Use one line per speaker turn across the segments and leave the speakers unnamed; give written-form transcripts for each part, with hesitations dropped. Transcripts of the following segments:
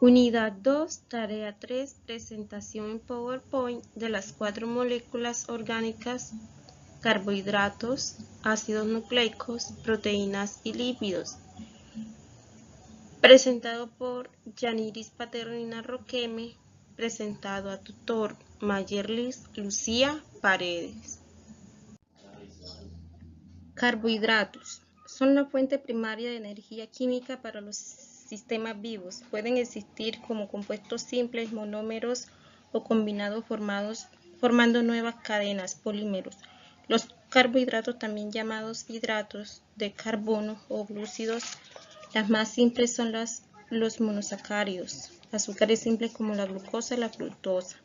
Unidad 2, tarea 3, presentación en PowerPoint de las 4 moléculas orgánicas, carbohidratos, ácidos nucleicos, proteínas y lípidos. Presentado por Yaniris Paternina Roqueme, presentado a tutor Mayerlis Lucía Paredes. Carbohidratos son la fuente primaria de energía química para los sistemas vivos. Pueden existir como compuestos simples, monómeros o combinados formando nuevas cadenas, polímeros. Los carbohidratos, también llamados hidratos de carbono o glúcidos, las más simples son los monosacáridos, azúcares simples como la glucosa y la fructosa.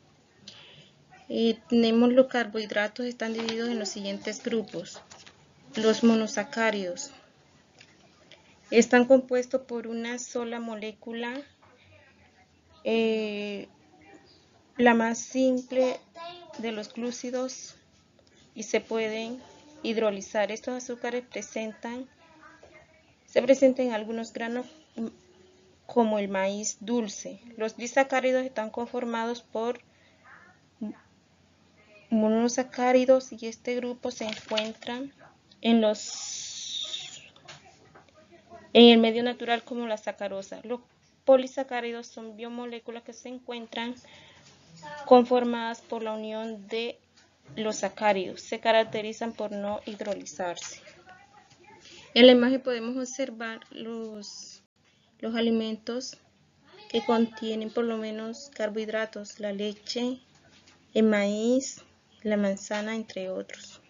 Tenemos los carbohidratos, están divididos en los siguientes grupos. Los monosacáridos están compuestos por una sola molécula, la más simple de los glúcidos, y se pueden hidrolizar. Estos azúcares se presentan en algunos granos como el maíz dulce. Los disacáridos están conformados por monosacáridos y este grupo se encuentra en el medio natural como la sacarosa. Los polisacáridos son biomoléculas que se encuentran conformadas por la unión de los sacáridos. Se caracterizan por no hidrolizarse. En la imagen podemos observar los alimentos que contienen por lo menos carbohidratos, la leche, el maíz, la manzana, entre otros.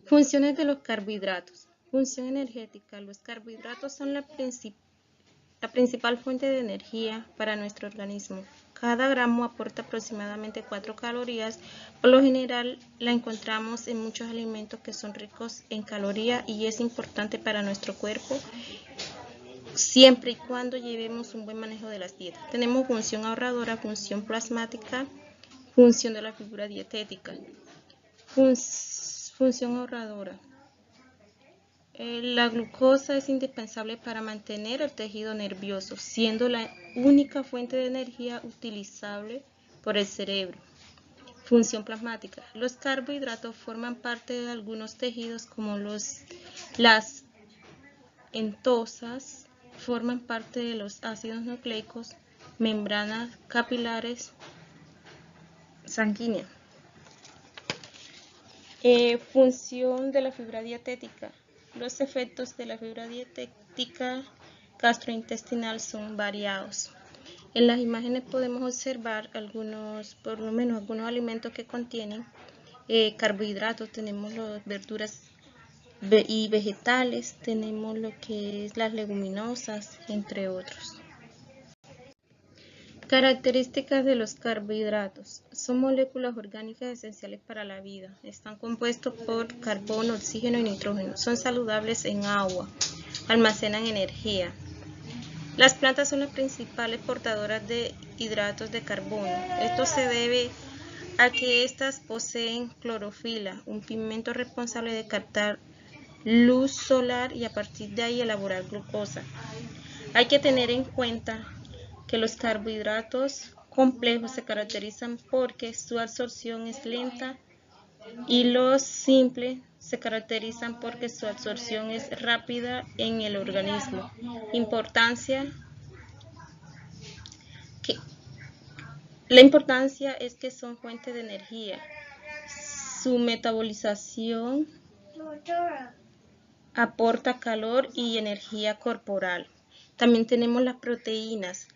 Funciones de los carbohidratos. Función energética. Los carbohidratos son la principal fuente de energía para nuestro organismo. Cada gramo aporta aproximadamente 4 calorías. Por lo general la encontramos en muchos alimentos que son ricos en calorías y es importante para nuestro cuerpo siempre y cuando llevemos un buen manejo de las dietas. Tenemos función ahorradora, función plasmática, función de la figura dietética. Función ahorradora. La glucosa es indispensable para mantener el tejido nervioso, siendo la única fuente de energía utilizable por el cerebro. Función plasmática. Los carbohidratos forman parte de algunos tejidos como las entosas, forman parte de los ácidos nucleicos, membranas capilares sanguíneas. Función de la fibra dietética. Los efectos de la fibra dietética gastrointestinal son variados. En las imágenes podemos observar por lo menos algunos alimentos que contienen carbohidratos. Tenemos las verduras y vegetales, tenemos lo que es las leguminosas, entre otros. Características de los carbohidratos. Son moléculas orgánicas esenciales para la vida. Están compuestos por carbono, oxígeno y nitrógeno. Son saludables en agua. Almacenan energía. Las plantas son las principales portadoras de hidratos de carbono. Esto se debe a que estas poseen clorofila, un pigmento responsable de captar luz solar y a partir de ahí elaborar glucosa. Hay que tener en cuenta que los carbohidratos complejos se caracterizan porque su absorción es lenta y los simples se caracterizan porque su absorción es rápida en el organismo. La importancia es que son fuente de energía. Su metabolización aporta calor y energía corporal. También tenemos las proteínas,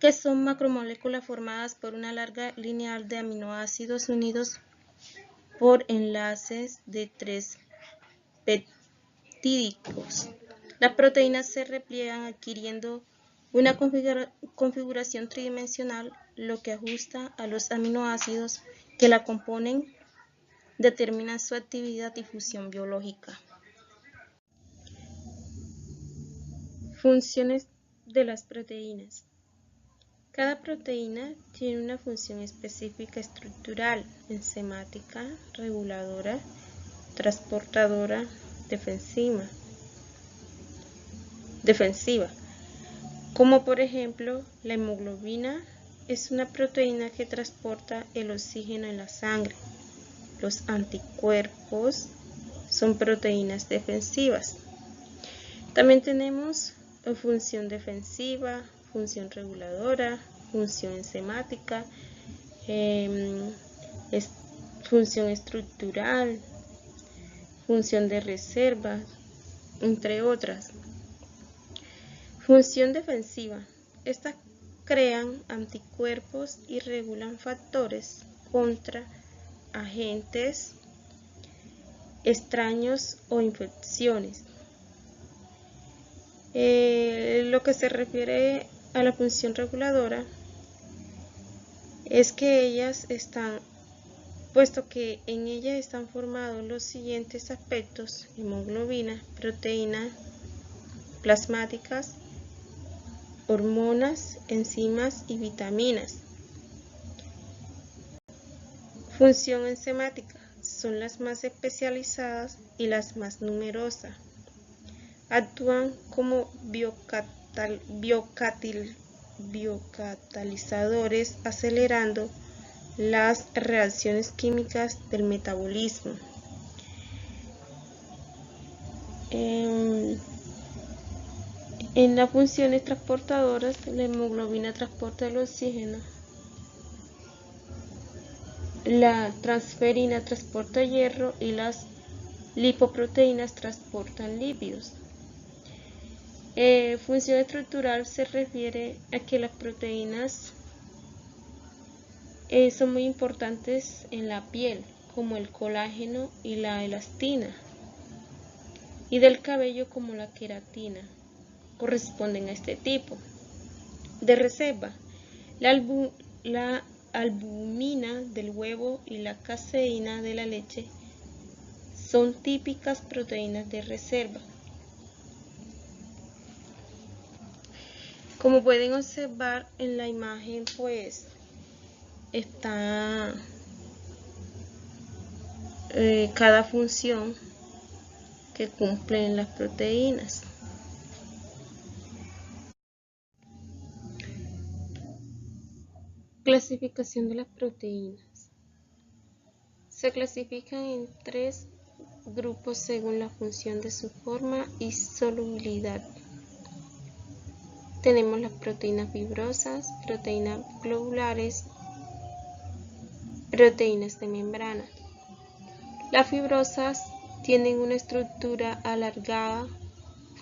que son macromoléculas formadas por una larga lineal de aminoácidos unidos por enlaces de 3 peptídicos. Las proteínas se repliegan adquiriendo una configuración tridimensional, lo que ajusta a los aminoácidos que la componen, determinan su actividad y función biológica. Funciones de las proteínas. Cada proteína tiene una función específica estructural, enzimática, reguladora, transportadora, defensiva. como por ejemplo la hemoglobina es una proteína que transporta el oxígeno en la sangre. Los anticuerpos son proteínas defensivas. También tenemos función defensiva, función reguladora, función enzimática, función estructural, función de reserva, entre otras. Función defensiva. Estas crean anticuerpos y regulan factores contra agentes extraños o infecciones. Lo que se refiere a la función reguladora es que ellas están, puesto que en ellas están formados los siguientes aspectos: hemoglobina, proteínas plasmáticas, hormonas, enzimas y vitaminas. Función enzimática. Son las más especializadas y las más numerosas. Actúan como biocatalizadores, acelerando las reacciones químicas del metabolismo. En las funciones transportadoras, la hemoglobina transporta el oxígeno, la transferina transporta hierro y las lipoproteínas transportan lípidos. Función estructural se refiere a que las proteínas son muy importantes en la piel, como el colágeno y la elastina, y del cabello como la queratina. Corresponden a este tipo de reserva. La albumina del huevo y la caseína de la leche son típicas proteínas de reserva. Como pueden observar en la imagen, pues está cada función que cumplen las proteínas. Clasificación de las proteínas. Se clasifican en 3 grupos según la función de su forma y solubilidad. Tenemos las proteínas fibrosas, proteínas globulares, proteínas de membrana. Las fibrosas tienen una estructura alargada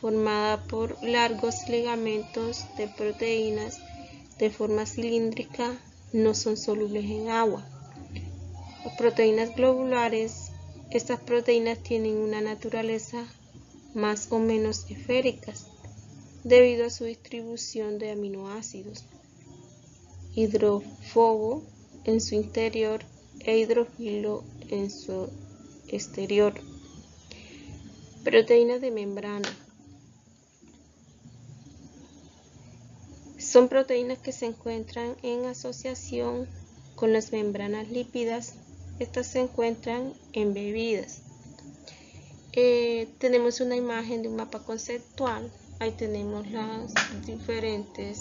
formada por largos ligamentos de proteínas de forma cilíndrica, no son solubles en agua. Las proteínas globulares, estas proteínas tienen una naturaleza más o menos esféricas debido a su distribución de aminoácidos, hidrófobo en su interior e hidrófilo en su exterior. Proteínas de membrana. Son proteínas que se encuentran en asociación con las membranas lípidas. Estas se encuentran embebidas. Tenemos una imagen de un mapa conceptual. Ahí tenemos las diferentes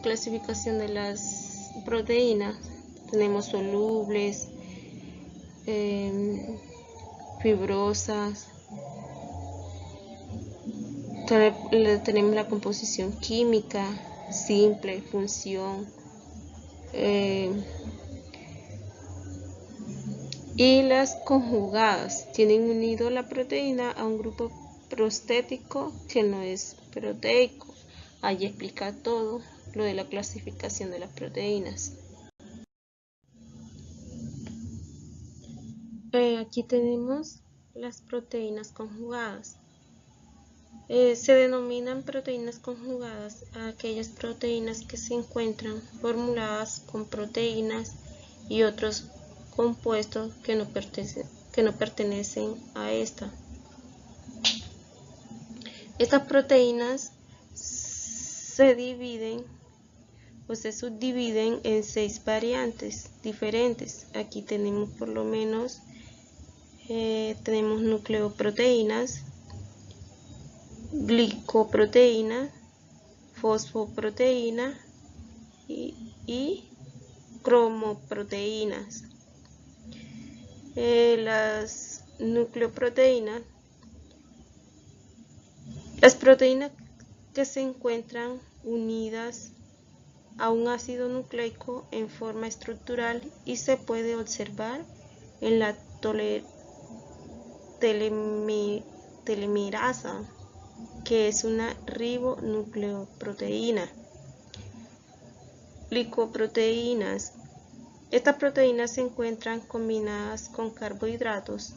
clasificaciones de las proteínas. Tenemos solubles, fibrosas. Tenemos la composición química, simple, función, y las conjugadas. Tienen unido la proteína a un grupo prostético que no es proteico. Allí explica todo lo de la clasificación de las proteínas. Aquí tenemos las proteínas conjugadas. Se denominan proteínas conjugadas a aquellas proteínas que se encuentran formuladas con proteínas y otros compuestos que no pertenecen a esta. Estas proteínas se dividen o se subdividen en 6 variantes diferentes. Aquí tenemos por lo menos tenemos nucleoproteínas, glicoproteínas, fosfoproteína y cromoproteínas. Las nucleoproteínas. Las proteínas que se encuentran unidas a un ácido nucleico en forma estructural y se puede observar en la telemerasa, que es una ribonucleoproteína. Glicoproteínas. Estas proteínas se encuentran combinadas con carbohidratos.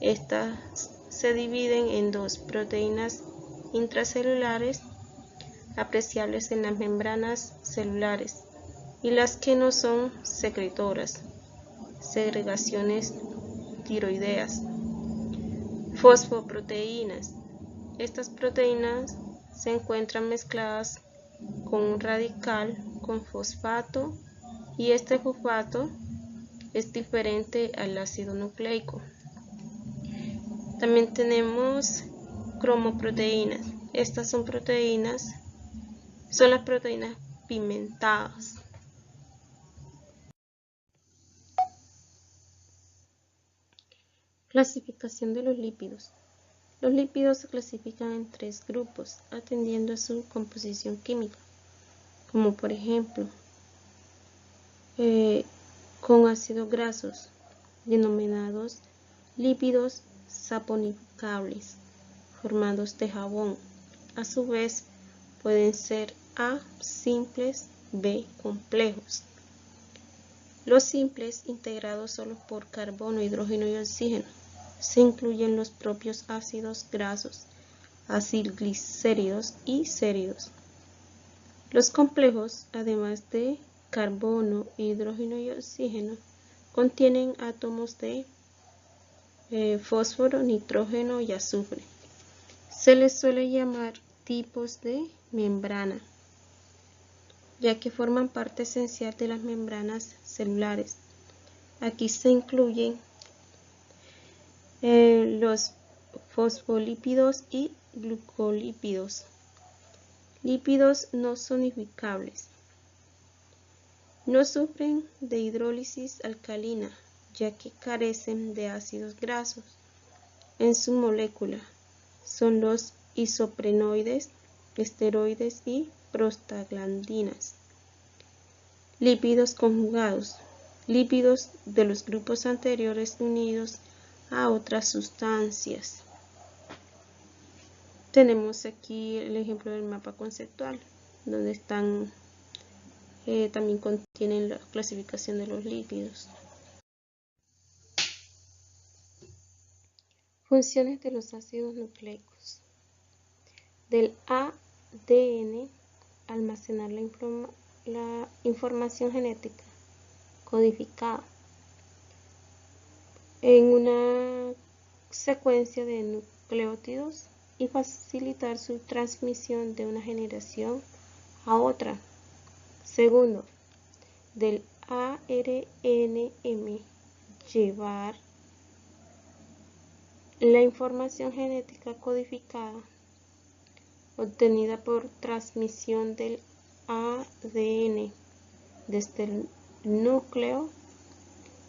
Estas se dividen en dos: proteínas intracelulares apreciables en las membranas celulares y las que no son secretoras, segregaciones tiroideas. Fosfoproteínas. Estas proteínas se encuentran mezcladas con un radical con fosfato y este fosfato es diferente al ácido nucleico. También tenemos cromoproteínas. Estas son las proteínas pigmentadas. Clasificación de los lípidos. Los lípidos se clasifican en 3 grupos, atendiendo a su composición química, como por ejemplo, con ácidos grasos, denominados lípidos saponificables, formados de jabón. A su vez, pueden ser A, simples, B, complejos. Los simples, integrados solo por carbono, hidrógeno y oxígeno, se incluyen los propios ácidos grasos, acilglicéridos y séridos. Los complejos, además de carbono, hidrógeno y oxígeno, contienen átomos de fósforo, nitrógeno y azufre. Se les suele llamar tipos de membrana, ya que forman parte esencial de las membranas celulares. Aquí se incluyen los fosfolípidos y glucolípidos. Lípidos no sonificables. No sufren de hidrólisis alcalina, ya que carecen de ácidos grasos en su molécula. Son los isoprenoides, esteroides y prostaglandinas. Lípidos conjugados. Lípidos de los grupos anteriores unidos a otras sustancias. Tenemos aquí el ejemplo del mapa conceptual, donde están, también contienen la clasificación de los lípidos. Funciones de los ácidos nucleicos. Del ADN, almacenar la información genética codificada en una secuencia de nucleótidos y facilitar su transmisión de una generación a otra. Segundo, del ARNM, llevar la información genética codificada obtenida por transmisión del ADN desde el núcleo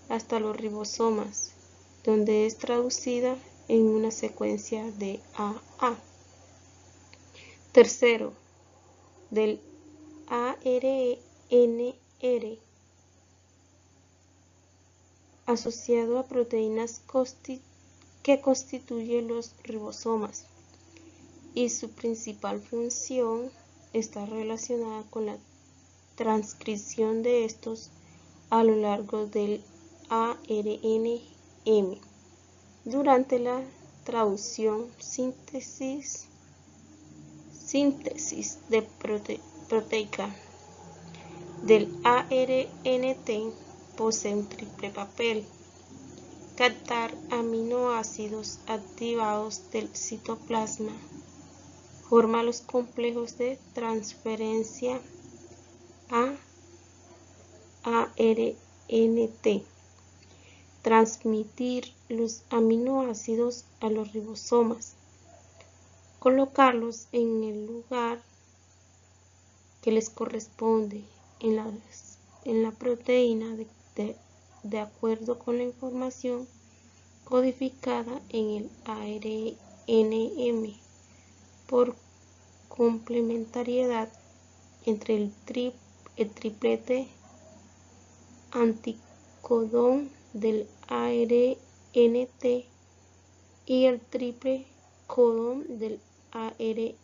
hasta los ribosomas, donde es traducida en una secuencia de AA. Tercero, del ARNR asociado a proteínas que constituyen los ribosomas, y su principal función está relacionada con la transcripción de estos a lo largo del ARNM. Durante la traducción, síntesis de proteica del ARNT posee un triple papel: captar aminoácidos activados del citoplasma, forma los complejos de transferencia a ARNT, transmitir los aminoácidos a los ribosomas, colocarlos en el lugar que les corresponde en la proteína de acuerdo con la información codificada en el ARNM por complementariedad entre el triplete anticodón del ARNT y el triple codón del ARNM.